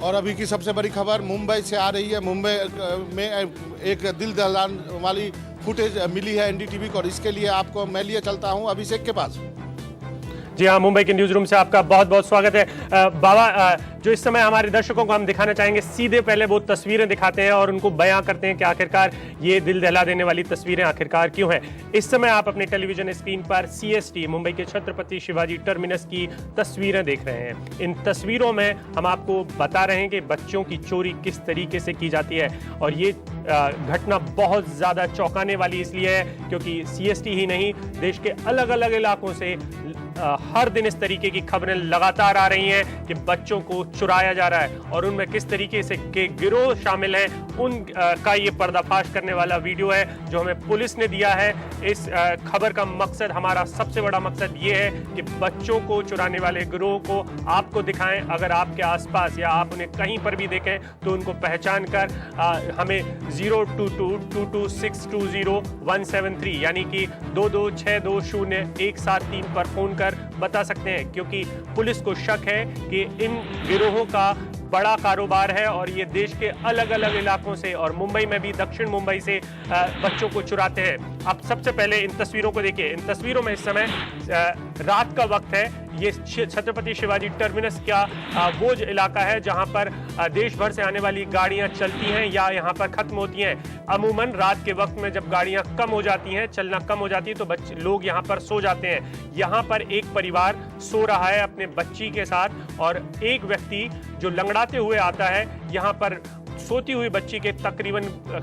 और अभी की सबसे बड़ी खबर मुंबई से आ रही है। मुंबई में एक दिल दहलाने वाली फुटेज मिली है एनडीटीवी को, और इसके लिए आपको मैं लिए चलता हूं अभिषेक के पास। जी हाँ, मुंबई के न्यूज रूम से आपका बहुत बहुत स्वागत है। बाबा, जो इस समय हमारे दर्शकों को हम दिखाना चाहेंगे, सीधे पहले वो तस्वीरें दिखाते हैं और उनको बयां करते हैं कि आखिरकार ये दिल दहला देने वाली तस्वीरें आखिरकार क्यों हैं। इस समय आप अपने टेलीविजन स्क्रीन पर CST मुंबई के छत्रपति शिवाजी टर्मिनस की तस्वीरें देख रहे हैं। इन तस्वीरों में हम आपको बता रहे हैं कि बच्चों की चोरी किस तरीके से की जाती है, और ये घटना बहुत ज़्यादा चौंकाने वाली इसलिए है क्योंकि CST ही नहीं, देश के अलग अलग इलाकों से हर दिन इस तरीके की खबरें लगातार आ रही हैं कि बच्चों को चुराया जा रहा है, और उनमें किस तरीके से के गिरोह शामिल हैं उन का ये पर्दाफाश करने वाला वीडियो है जो हमें पुलिस ने दिया है। इस खबर का मकसद, हमारा सबसे बड़ा मकसद ये है कि बच्चों को चुराने वाले गिरोह को आपको दिखाएं। अगर आपके आसपास या आप उन्हें कहीं पर भी देखें तो उनको पहचान कर हमें 02222620 यानी कि 22620173 पर फोन कर बता सकते हैं, क्योंकि पुलिस को शक है कि इन गिरोहों का बड़ा कारोबार है और ये देश के अलग अलग इलाकों से और मुंबई में भी, दक्षिण मुंबई से बच्चों को चुराते हैं। आप सबसे पहले इन तस्वीरों को देखिए। इन तस्वीरों में इस समय रात का वक्त है। ये छत्रपति शिवाजी टर्मिनस का वो इलाका है जहां पर देश भर से आने वाली गाड़ियां चलती हैं या यहां पर खत्म होती हैं। अमूमन रात के वक्त में जब गाड़ियां कम हो जाती हैं, चलना कम हो जाती है, तो लोग यहां पर सो जाते हैं। यहां पर एक परिवार सो रहा है अपने बच्ची के साथ, और एक व्यक्ति जो लंगड़ाते हुए आता है यहां पर सोती हुई बच्ची के तकरीबन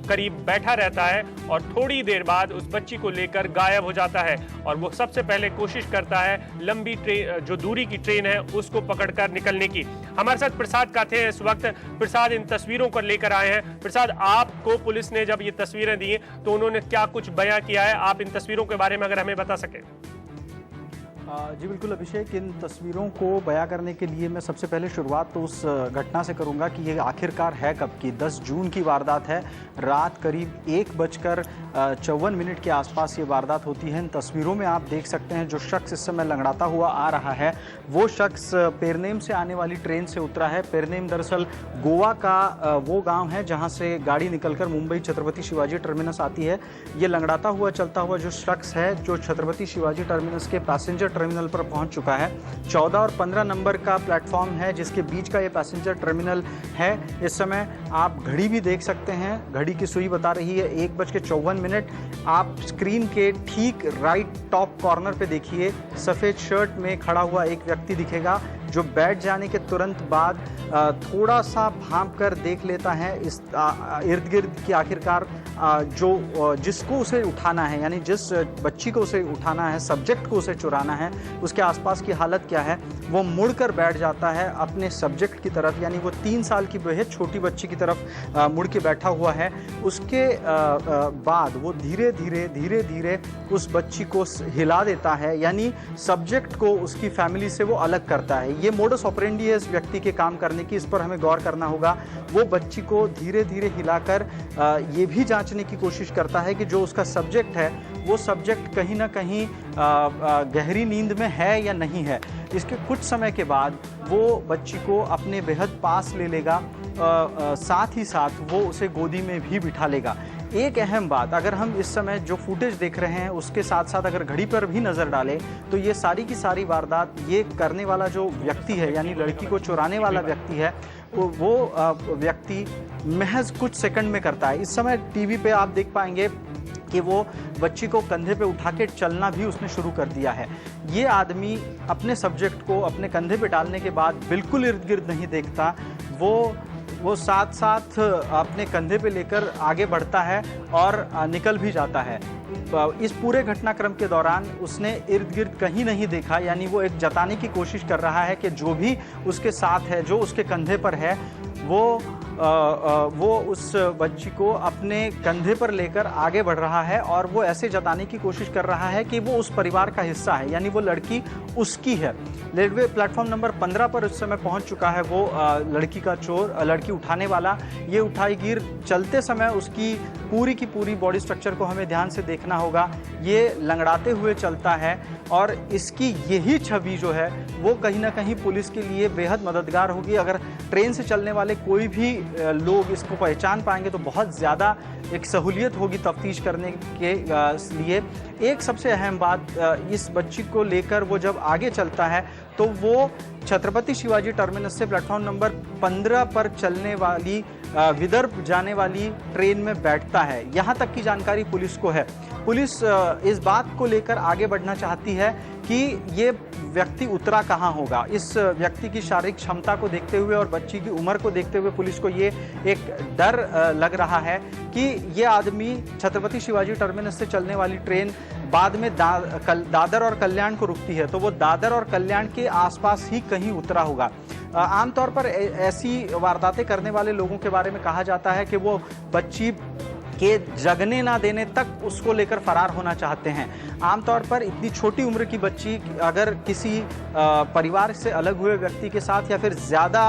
करीब बैठा रहता है, और थोड़ी देर बाद उस बच्ची को लेकर गायब हो जाता है। और वो सबसे पहले कोशिश करता है लंबी ट्रेन, जो दूरी की ट्रेन है, उसको पकड़कर निकलने की। हमारे साथ प्रसाद काथे हैं इस वक्त। प्रसाद इन तस्वीरों को लेकर आए हैं। प्रसाद, आपको पुलिस ने जब ये तस्वीरें दी तो उन्होंने क्या कुछ बयां किया है, आप इन तस्वीरों के बारे में अगर हमें बता सकें। जी बिल्कुल अभिषेक, इन तस्वीरों को बयां करने के लिए मैं सबसे पहले शुरुआत तो उस घटना से करूंगा कि ये आखिरकार है कब की। 10 जून की वारदात है। रात करीब 1:54 के आसपास ये वारदात होती है। इन तस्वीरों में आप देख सकते हैं जो शख्स इस समय लंगड़ाता हुआ आ रहा है, वो शख्स पेरनेम से आने वाली ट्रेन से उतरा है। पेरनेम दरअसल गोवा का वो गाँव है जहाँ से गाड़ी निकलकर मुंबई छत्रपति शिवाजी टर्मिनस आती है। ये लंगड़ाता हुआ चलता हुआ जो शख्स है, जो छत्रपति शिवाजी टर्मिनस के पैसेंजर टर्मिनल पर पहुंच चुका है। 14 और 15 नंबर का प्लेटफॉर्म है जिसके बीच का ये पैसेंजर टर्मिनल है। इस समय आप घड़ी भी देख सकते हैं, घड़ी की सुई बता रही है 1:54। आप स्क्रीन के ठीक राइट टॉप कॉर्नर पे देखिए, सफ़ेद शर्ट में खड़ा हुआ एक व्यक्ति दिखेगा जो बैठ जाने के तुरंत बाद थोड़ा सा भांप कर देख लेता है इस इर्द गिर्द की आखिरकार जो जिसको उसे उठाना है, यानी जिस बच्ची को उसे उठाना है, सब्जेक्ट को उसे चुराना है, उसके आसपास की हालत क्या है। वो मुड़कर बैठ जाता है अपने सब्जेक्ट की तरफ, यानी वो 3 साल की बेहद छोटी बच्ची की तरफ मुड़ के बैठा हुआ है। उसके बाद वो धीरे धीरे उस बच्ची को हिला देता है, यानी सब्जेक्ट को उसकी फैमिली से वो अलग करता है। ये मोडस ऑपरेंडी है इस व्यक्ति के काम करने की, इस पर हमें गौर करना होगा। वो बच्ची को धीरे धीरे हिलाकर ये भी जांचने की कोशिश करता है कि जो उसका सब्जेक्ट है वो सब्जेक्ट कहीं ना कहीं गहरी नींद में है या नहीं है। इसके कुछ समय के बाद वो बच्ची को अपने बेहद पास ले लेगा, साथ ही साथ वो उसे गोदी में भी बिठा लेगा। एक अहम बात, अगर हम इस समय जो फुटेज देख रहे हैं उसके साथ साथ अगर घड़ी पर भी नज़र डालें तो ये सारी की सारी वारदात ये करने वाला जो व्यक्ति है, यानी लड़की को चुराने वाला व्यक्ति है, वो व्यक्ति महज कुछ सेकंड में करता है। इस समय टीवी पे आप देख पाएंगे कि वो बच्ची को कंधे पे उठा के चलना भी उसने शुरू कर दिया है। ये आदमी अपने सब्जेक्ट को अपने कंधे पे डालने के बाद बिल्कुल इर्द गिर्द नहीं देखता, वो साथ साथ अपने कंधे पे लेकर आगे बढ़ता है और निकल भी जाता है। इस पूरे घटनाक्रम के दौरान उसने इर्द गिर्द कहीं नहीं देखा, यानी वो एक जताने की कोशिश कर रहा है कि जो भी उसके साथ है, जो उसके कंधे पर है, वो वो उस बच्ची को अपने कंधे पर लेकर आगे बढ़ रहा है और वो ऐसे जताने की कोशिश कर रहा है कि वो उस परिवार का हिस्सा है, यानी वो लड़की उसकी है। रेलवे प्लेटफॉर्म नंबर 15 पर उस समय पहुंच चुका है वो लड़की का चोर, लड़की उठाने वाला। ये उठाईगीर चलते समय उसकी पूरी बॉडी स्ट्रक्चर को हमें ध्यान से देखना होगा। ये लंगड़ाते हुए चलता है और इसकी यही छवि जो है वो कहीं ना कहीं पुलिस के लिए बेहद मददगार होगी। अगर ट्रेन से चलने वाले कोई भी लोग इसको पहचान पाएंगे तो बहुत ज़्यादा एक सहूलियत होगी तफ्तीश करने के लिए। एक सबसे अहम बात, इस बच्ची को लेकर वो जब आगे चलता है तो वो छत्रपति शिवाजी टर्मिनस से प्लेटफॉर्म नंबर 15 पर चलने वाली विदर्भ जाने वाली ट्रेन में बैठता है। यहाँ तक की जानकारी पुलिस को है। पुलिस इस बात को लेकर आगे बढ़ना चाहती है कि ये व्यक्ति उतरा कहाँ होगा। इस व्यक्ति की शारीरिक क्षमता को देखते हुए और बच्ची की उम्र को देखते हुए पुलिस को ये एक डर लग रहा है कि ये आदमी छत्रपति शिवाजी टर्मिनस से चलने वाली ट्रेन बाद में दादर और कल्याण को रुकती है, तो वो दादर और कल्याण के आसपास ही कहीं उतरा होगा। आमतौर पर ऐसी वारदातें करने वाले लोगों के बारे में कहा जाता है कि वो बच्ची के जगने ना देने तक उसको लेकर फरार होना चाहते हैं। आमतौर पर इतनी छोटी उम्र की बच्ची अगर किसी परिवार से अलग हुए व्यक्ति के साथ या फिर ज़्यादा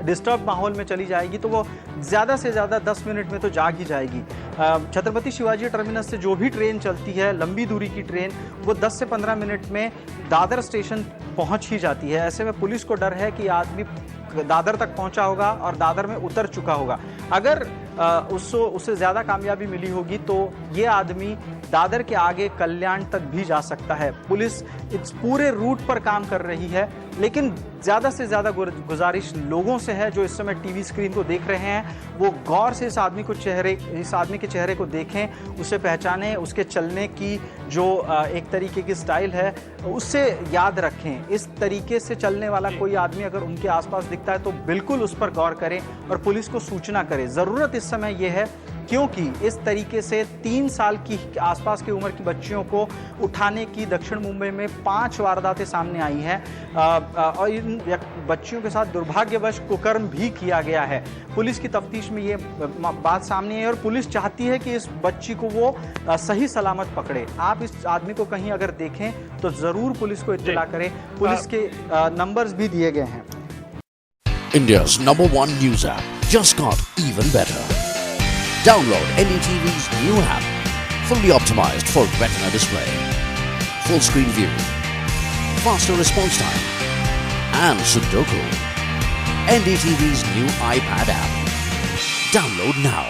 डिस्टर्ब माहौल में चली जाएगी तो वो ज़्यादा से ज़्यादा 10 मिनट में तो जाग ही जाएगी। छत्रपति शिवाजी टर्मिनस से जो भी ट्रेन चलती है, लंबी दूरी की ट्रेन, वो 10 से 15 मिनट में दादर स्टेशन पहुंच ही जाती है। ऐसे में पुलिस को डर है कि आदमी दादर तक पहुंचा होगा और दादर में उतर चुका होगा। अगर उससे ज़्यादा कामयाबी मिली होगी तो ये आदमी दादर के आगे कल्याण तक भी जा सकता है। पुलिस इस पूरे रूट पर काम कर रही है, लेकिन ज़्यादा से ज़्यादा गुजारिश लोगों से है जो इस समय टीवी स्क्रीन को देख रहे हैं, वो गौर से इस आदमी के चेहरे को देखें, उसे पहचानें, उसके चलने की जो एक तरीके की स्टाइल है उससे याद रखें। इस तरीके से चलने वाला कोई आदमी अगर उनके आसपास दिखता है तो बिल्कुल उस पर गौर करें और पुलिस को सूचना करें। ज़रूरत इस समय ये है क्योंकि इस तरीके से 3 साल की आसपास की उम्र की बच्चियों को उठाने की दक्षिण मुंबई में 5 वारदातें सामने आई हैं और इन बच्चियों के साथ दुर्भाग्यवश कुकर्म भी किया गया है। पुलिस की तफ्तीश में ये बात सामने आई और पुलिस चाहती है कि इस बच्ची को वो सही सलामत पकड़े। आप इस आदमी को कहीं अगर देखें तो ज़रूर पुलिस को इत्तला करें। पुलिस के नंबर्स भी दिए गए हैं। India's #1 news app just got even better. Download NDTV's new app, fully optimized for retina display, full screen view, faster response time, and Sudoku. NDTV's new iPad app. Download now.